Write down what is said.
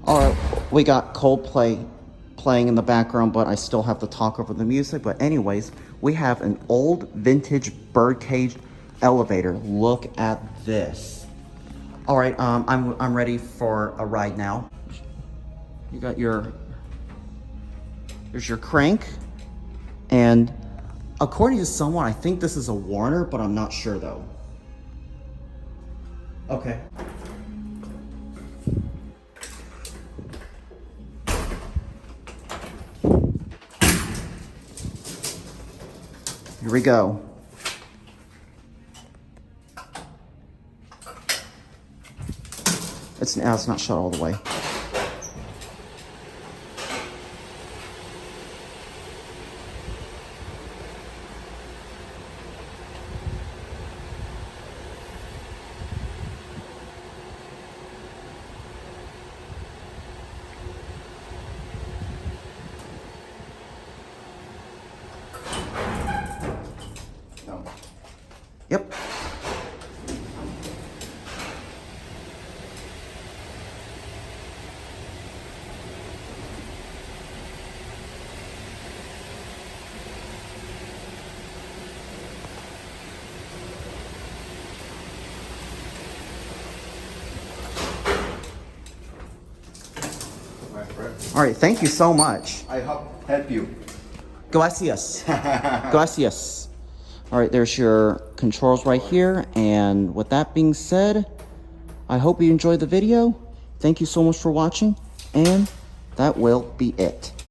Alright, we got Coldplay playing in the background, but I still have to talk over the music. But anyways, we have an old vintage Birdcage elevator. Look at this. Alright, I'm ready for a ride now. You got there's your crank, and according to someone, I think this is a Warner, but I'm not sure though. Okay. Here we go. It's not shut all the way. No. Yep. My friend. All right, thank you so much. I help you. Gracias. Gracias. All right, there's your controls right here. And with that being said, I hope you enjoyed the video. Thank you so much for watching. And that will be it.